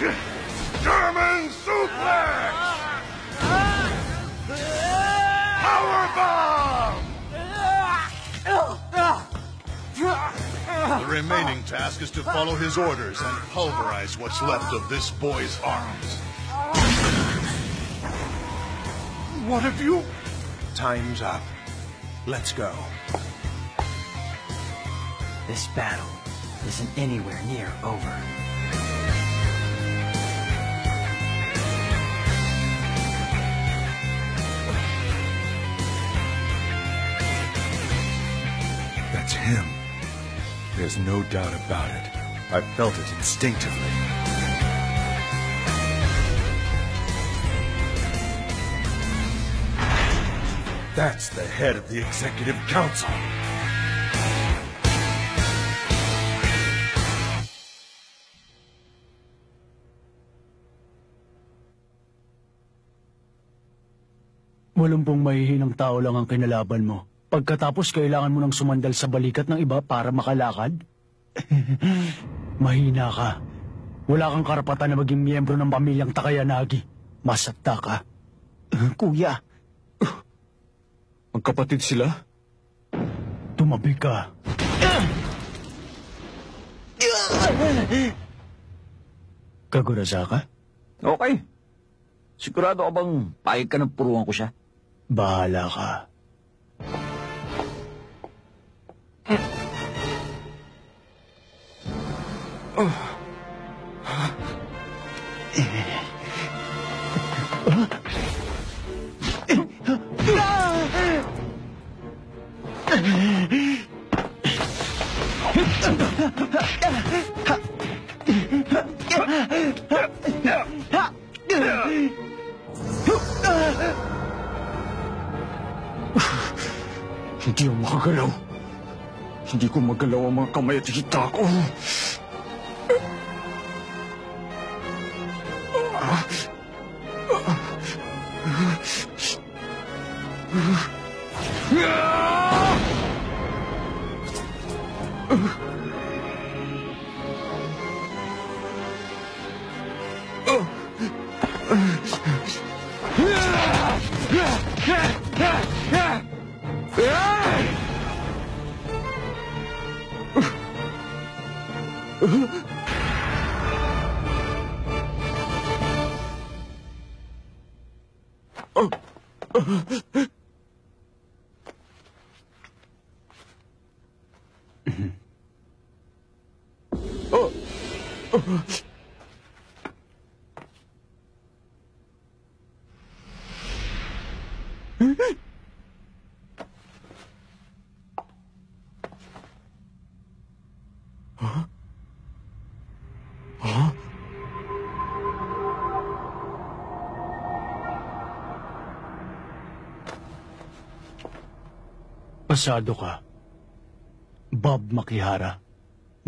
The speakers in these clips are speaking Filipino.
German suplex! Powerbomb! The remaining task is to follow his orders and pulverize what's left of this boy's arms. What have you... Time's up. Let's go. This battle isn't anywhere near over. That's him. There's no doubt about it. I felt it instinctively. That's the head of the Executive Council. Walumpong mahihinang tao lang ang kinalaban mo. Pagkatapos, kailangan mo nang sumandal sa balikat ng iba para makalakad? Mahina ka. Wala kang karapatan na maging miyembro ng pamilyang Takayanagi. Masakta ka. Kuya. Magkapatid sila? Tumabi ka. Kagurasa ka? Okay. Sigurado ka bang payag ka ng puruan ko siya? Bahala ka. Hindi ako makagalaw. Hindi ko magalaw ang mga kamay at hita ko. Pasado ka. Bob Makihara.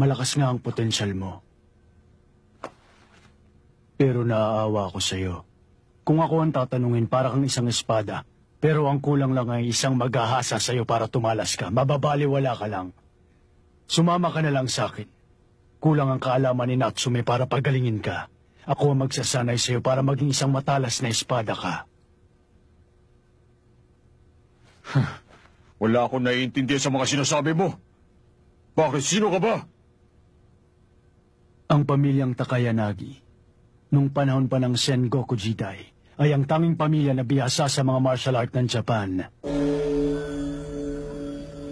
Malakas nga ang potensyal mo. Pero naaawa ako sa'yo. Kung ako ang tatanungin, para kang isang espada. Pero ang kulang lang ay isang maghahasa sa'yo para tumalas ka. Mababaliwala ka lang. Sumama ka na lang sa akin. Kulang ang kaalaman ni Natsume para pagalingin ka. Ako ang magsasanay sa'yo para maging isang matalas na espada ka. Wala akong naiintindihan sa mga sinasabi mo. Bakit? Sino ka ba? Ang pamilyang Takayanagi, nung panahon pa ng Sengoku Jidai, ay ang tanging pamilya na bihasa sa mga martial art ng Japan.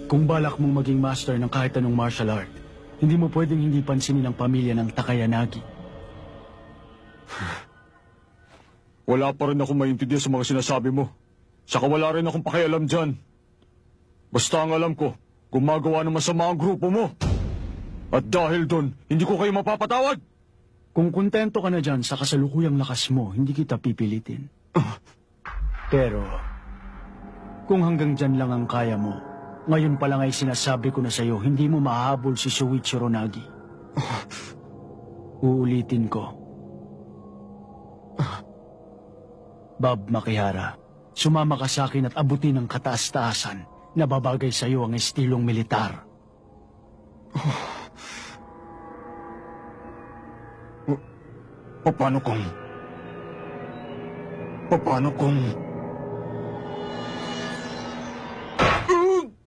Kung balak mong maging master ng kahit anong martial art, hindi mo pwedeng hindi pansinin ang pamilya ng Takayanagi. Wala pa rin akong maintindihan sa mga sinasabi mo. Saka wala rin akong pakialam dyan. Basta ang alam ko, gumagawa ng masama ang grupo mo. At dahil doon, hindi ko kayo mapapatawad. Kung kontento ka na dyan sa kasalukuyang lakas mo, hindi kita pipilitin. Pero, kung hanggang dyan lang ang kaya mo, ngayon pa lang ay sinasabi ko na sa'yo, hindi mo mahabol si Shuichiro Nagi. Uulitin ko. Bob Makihara, sumama ka sa akin at abutin ang kataas-taasan. Nababagay sa iyo ang estilong militar. Paano kung